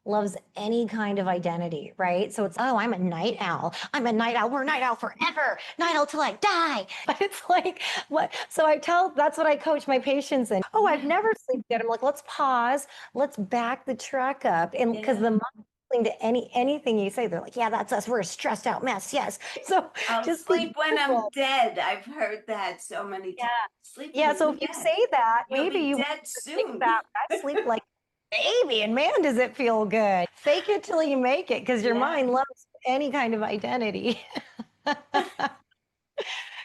loves any kind of identity, right? So it's, oh, I'm a night owl. I'm a night owl. We're night owl forever. Night owl till I die. But it's like, what? So that's what I coach my patients in. Oh, I've never slept good. I'm like, let's pause. Let's back the truck up. And because Yeah. the mind to anything you say, they're like, yeah, that's us. We're a stressed out mess. Yes. So I'll just be sleep when I'm careful. dead. I've heard that so many Yeah. times. Sleep Yeah. when So you're if you dead. say that, You'll maybe be you dead think soon. that I sleep like baby and man does it feel good. Fake it till you make it because your Yeah. mind loves any kind of identity.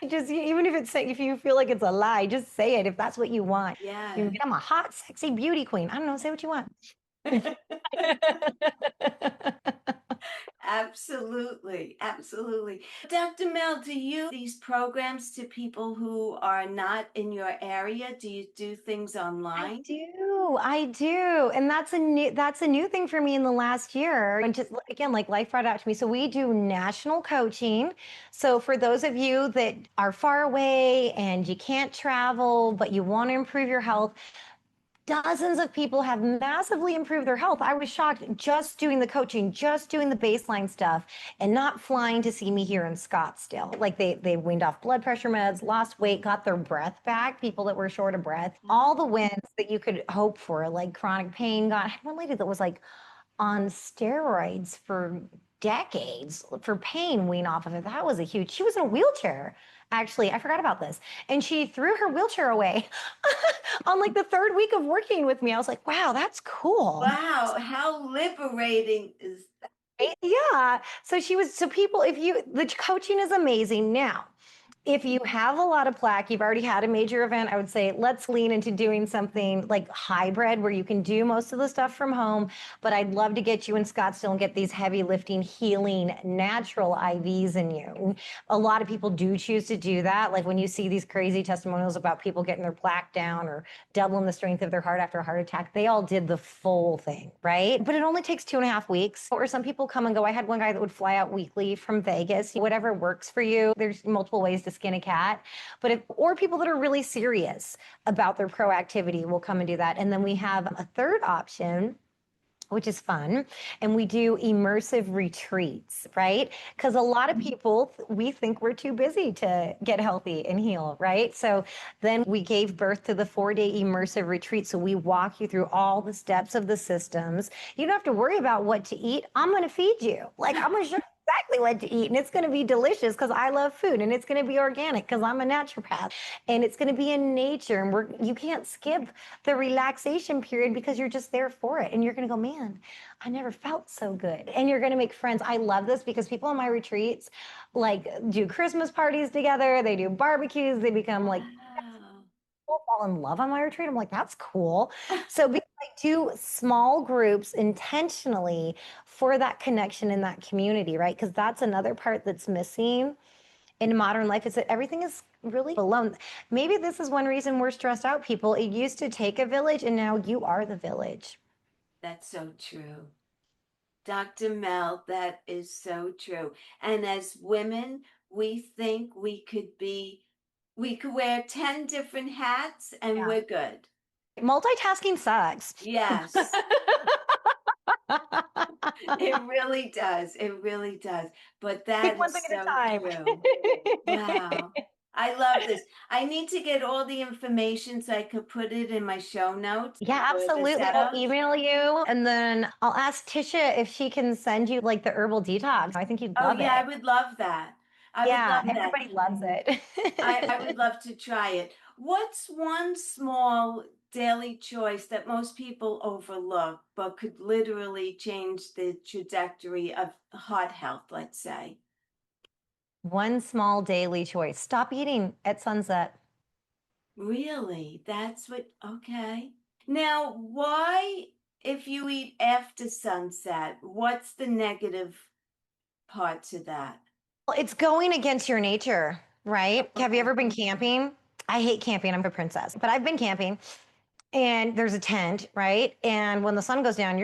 Just even if you feel like it's a lie, just say it if that's what you want. Yeah. I'm a hot, sexy beauty queen. I don't know, say what you want. Absolutely. Absolutely. Dr. Mel, do you these programs to people who are not in your area? Do you do things online? I do. And that's a new thing for me in the last year. And just again, like life brought it out to me. So we do national coaching. So for those of you that are far away and you can't travel, but you want to improve your health, dozens of people have massively improved their health. I was shocked just doing the coaching, just doing the baseline stuff, and not flying to see me here in Scottsdale. Like they weaned off blood pressure meds, lost weight, got their breath back, people that were short of breath, all the wins that you could hope for, like chronic pain. God, I had one lady that was like on steroids for decades for pain, wean off of it. That was she was in a wheelchair. Actually, I forgot about this. And she threw her wheelchair away on like the third week of working with me. I was like, wow, that's cool. Wow, how liberating is Yeah. So the coaching is amazing. Now, If you have a lot of plaque, you've already had a major event, I would say let's lean into doing something like hybrid where you can do most of the stuff from home. But I'd love to get you in Scottsdale and get these heavy lifting, healing, natural IVs in you. A lot of people do choose to do that. Like when you see these crazy testimonials about people getting their plaque down or doubling the strength of their heart after a heart attack, they all did the full thing, right? But it only takes 2.5 weeks. Or some people come and go. I had one guy that would fly out weekly from Vegas. Whatever works for you. There's multiple ways to skin a cat. Or people that are really serious about their proactivity will come and do that. And then we have a third option, which is fun. And we do immersive retreats, right? Because a lot of people, we think we're too busy to get healthy and heal, right? So then we gave birth to the 4-day immersive retreat. So we walk you through all the steps of the systems. You don't have to worry about what to eat. I'm going to feed you. Like, I'm going to show you exactly what to eat, and it's going to be delicious because I love food, and it's going to be organic because I'm a naturopath, and it's going to be in nature, and you can't skip the relaxation period because you're just there for it, and you're going to go, man, I never felt so good, and you're going to make friends. I love this because people on my retreats like do Christmas parties together, they do barbecues, they become like Wow. people fall in love on my retreat. I'm like, that's cool. So because I do small groups intentionally for that connection in that community, right? Because that's another part that's missing in modern life is that everything is really alone. Maybe this is one reason we're stressed out, people. It used to take a village, and now you are the village. That's so true. Dr. Mel, that is so true. And as women, we think we could wear 10 different hats and Yeah. we're good. Multitasking sucks. Yes, it really does. It really does. But Take that one is thing at so a true. time. Wow. I love this. I need to get all the information so I could put it in my show notes Yeah, for the absolutely. I'll setup. email you and then I'll ask Tisha if she can send you like the herbal detox. I think you'd Oh, love yeah, I it. would love that. I would Yeah, love that. everybody loves I it. would love to try it. What's one small daily choice that most people overlook, but could literally change the trajectory of heart health, let's say? One small daily choice. Stop eating at sunset. Really? That's what, okay. Now, why, if you eat after sunset, what's the negative part to that? Well, it's going against your nature, right? Have you Okay. ever been camping? I hate camping. I'm a princess, but I've been camping and there's a tent, right? And when the sun goes down,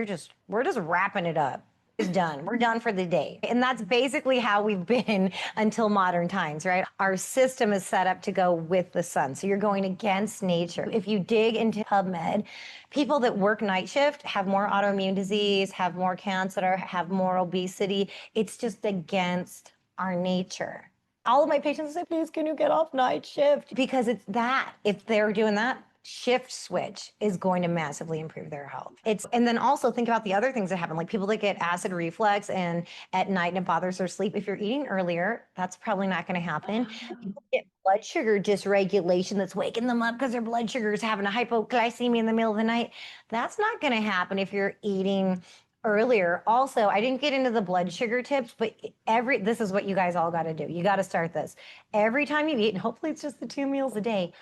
we're just wrapping it up. It's done. We're done for the day. And that's basically how we've been until modern times, right? Our system is set up to go with the sun. So you're going against nature. If you dig into PubMed, people that work night shift have more autoimmune disease, have more cancer, have more obesity. It's just against our nature. All of my patients say, please, can you get off night shift? Because it's that. If they're doing that, shift switch is going to massively improve their health. And then also think about the other things that happen, like people that get acid reflux and at night and it bothers their sleep. If you're eating earlier, that's probably not going to happen. Oh, People get blood sugar dysregulation that's waking them up because their blood sugar is having a hypoglycemia in the middle of the night. That's not going to happen if you're eating earlier. Also, I didn't get into the blood sugar tips, but this is what you guys all got to do. You got to start this. Every time you eat, and hopefully it's just the 2 meals a day,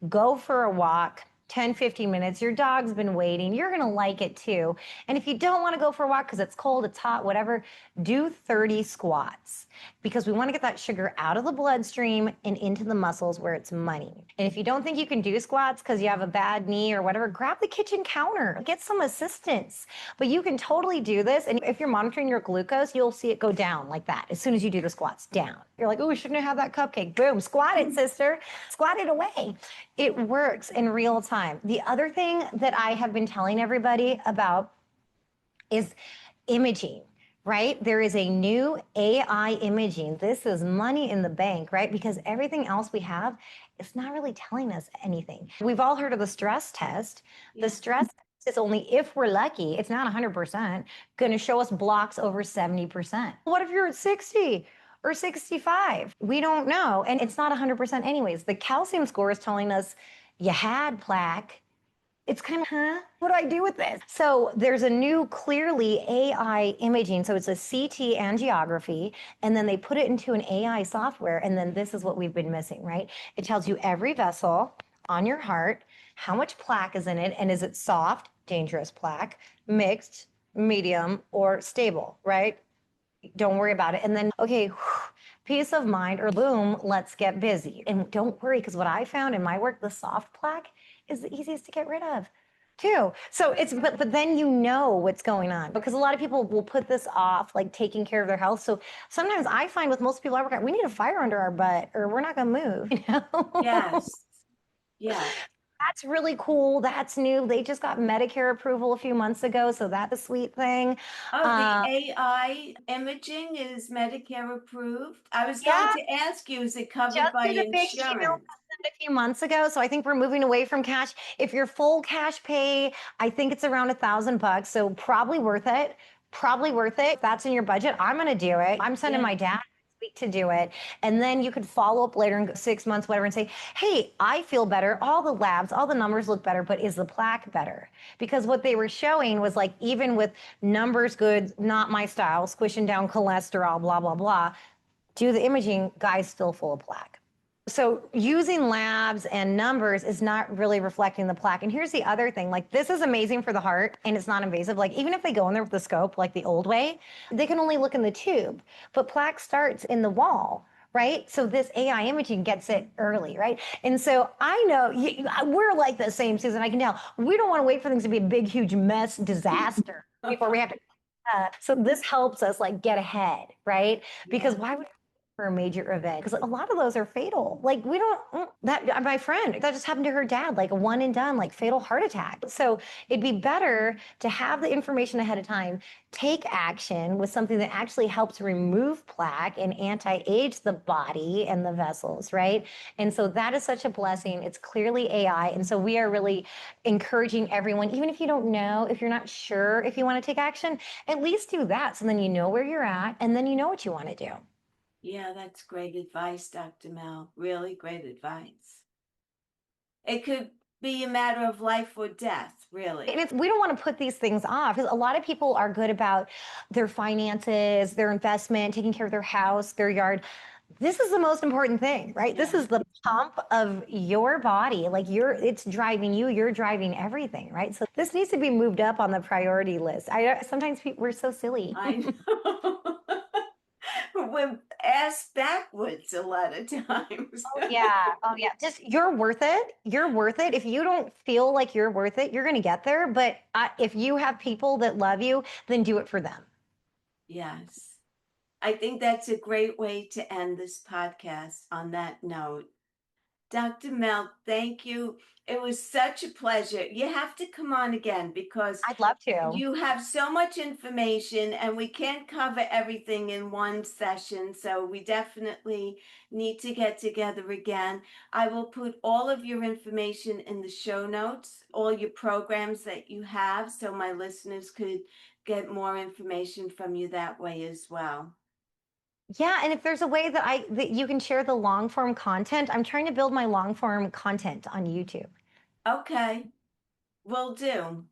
go for a walk. 10, 15 minutes. Your dog's been waiting. You're going to like it too. And if you don't want to go for a walk because it's cold, it's hot, whatever, do 30 squats because we want to get that sugar out of the bloodstream and into the muscles where it's money. And if you don't think you can do squats because you have a bad knee or whatever, grab the kitchen counter, get some assistance. But you can totally do this. And if you're monitoring your glucose, you'll see it go down like that as soon as you do the squats down. You're like, oh, shouldn't I have that cupcake? Boom, squat it, sister. Squat it away. It works in real time. The other thing that I have been telling everybody about is imaging, right? There is a new AI imaging. This is money in the bank, right? Because everything else we have, it's not really telling us anything. We've all heard of the stress test. The yeah. stress test is only if we're lucky, it's not 100%, going to show us blocks over 70%. What if you're at 60? Or 65. We don't know. And it's not 100% anyways. The calcium score is telling us you had plaque, It's kind of, huh? What do I do with this? So there's a new clearly AI imaging. So it's a CT angiography, and then they put it into an AI software. And then this is what we've been missing, right? It tells you every vessel on your heart, how much plaque is in it, and is it soft, dangerous plaque, mixed, medium, or stable, right? Don't worry about it. And then, okay, peace of mind, or boom, let's get busy. And don't worry, because what I found in my work, the soft plaque is the easiest to get rid of too. So it's, but then you know what's going on, because a lot of people will put this off, like taking care of their health. So sometimes I find with most people I work at, we need a fire under our butt or we're not going to move, you know? Yes. Yeah. That's really cool. That's new. They just got Medicare approval a few months ago. So that's a sweet thing. Oh, the Um, AI imaging is Medicare approved? I was going yeah, to ask you, is it covered just by did a big email insurance? a few months ago. So I think we're moving away from cash. If you're full cash pay, I think it's around $1,000. So probably worth it. Probably worth it. If that's in your budget, I'm going to do it. I'm sending Yeah. my dad next week to do it. And then you could follow up later in 6 months, whatever, and say, hey, I feel better. All the labs, all the numbers look better, but is the plaque better? Because what they were showing was like, even with numbers good, not my style, squishing down cholesterol, blah, blah, blah, do the imaging, guy's still full of plaque. So using labs and numbers is not really reflecting the plaque. And here's the other thing, like this is amazing for the heart and it's not invasive. Like even if they go in there with the scope, like the old way, they can only look in the tube, but plaque starts in the wall. Right. So this AI imaging gets it early. Right. And so I know we're like the same, Susan. I can tell we don't want to wait for things to be a big, huge mess, disaster before we have to. So this helps us like get ahead. Right. Because Yeah. why would for a major event, because a lot of those are fatal. Like we don't that my friend that just happened to her dad, like a one and done, like fatal heart attack. So it'd be better to have the information ahead of time, take action with something that actually helps remove plaque and anti-age the body and the vessels, right? And so that is such a blessing. It's clearly AI, and so we are really encouraging everyone, even if you don't know, if you're not sure if you want to take action, at least do that, so then you know where you're at and then you know what you want to do. Yeah, that's great advice, Dr. Mel. Really great advice. It could be a matter of life or death, And really. it's, we don't want to put these things off, because a lot of people are good about their finances, their investment, taking care of their house, their yard. This is the most important thing, right? This Yeah. is the pump of your body. Like it's driving you, you're driving everything, right? So this needs to be moved up on the priority list. Sometimes people, we're so silly. I know. We're asked backwards a lot of times. Oh yeah. Oh yeah. Just you're worth it. You're worth it. If you don't feel like you're worth it, you're going to get there. But if you have people that love you, then do it for them. Yes. I think that's a great way to end this podcast on that note. Dr. Mel, thank you. It was such a pleasure. You have to come on again because I'd love to. you have so much information and we can't cover everything in one session. So we definitely need to get together again. I will put all of your information in the show notes, all your programs that you have, so my listeners could get more information from you that way as well. Yeah, and if there's a way that that you can share the long form content, I'm trying to build my long form content on YouTube. Okay, will do.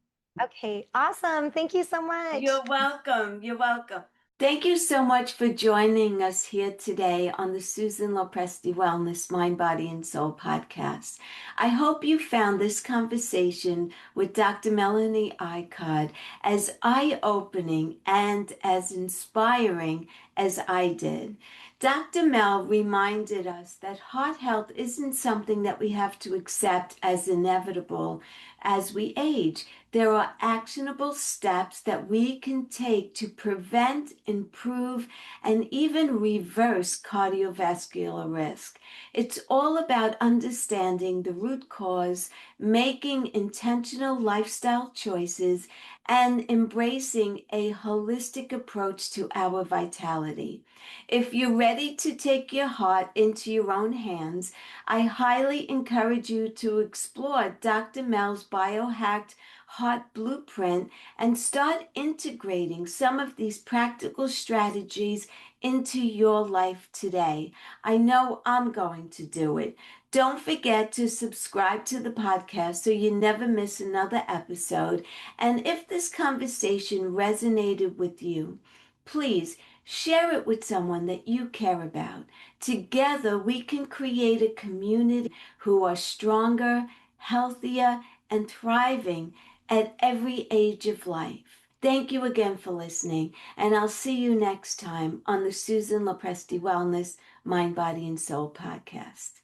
Okay, awesome. Thank you so much. You're welcome. You're welcome. Thank you so much for joining us here today on the Susan Lopresti Wellness Mind, Body, and Soul podcast. I hope you found this conversation with Dr. Melanie Icard as eye-opening and as inspiring as I did. Dr. Mel reminded us that heart health isn't something that we have to accept as inevitable as we age. There are actionable steps that we can take to prevent, improve, and even reverse cardiovascular risk. It's all about understanding the root cause, making intentional lifestyle choices, and embracing a holistic approach to our vitality. If you're ready to take your heart into your own hands, I highly encourage you to explore Dr. Mel's Biohacked Heart Blueprint and start integrating some of these practical strategies into your life today. I know I'm going to do it. Don't forget to subscribe to the podcast so you never miss another episode. And if this conversation resonated with you, please share it with someone that you care about. Together, we can create a community who are stronger, healthier, and thriving at every age of life. Thank you again for listening, and I'll see you next time on the Susan Lopresti Wellness Mind, Body, and Soul podcast.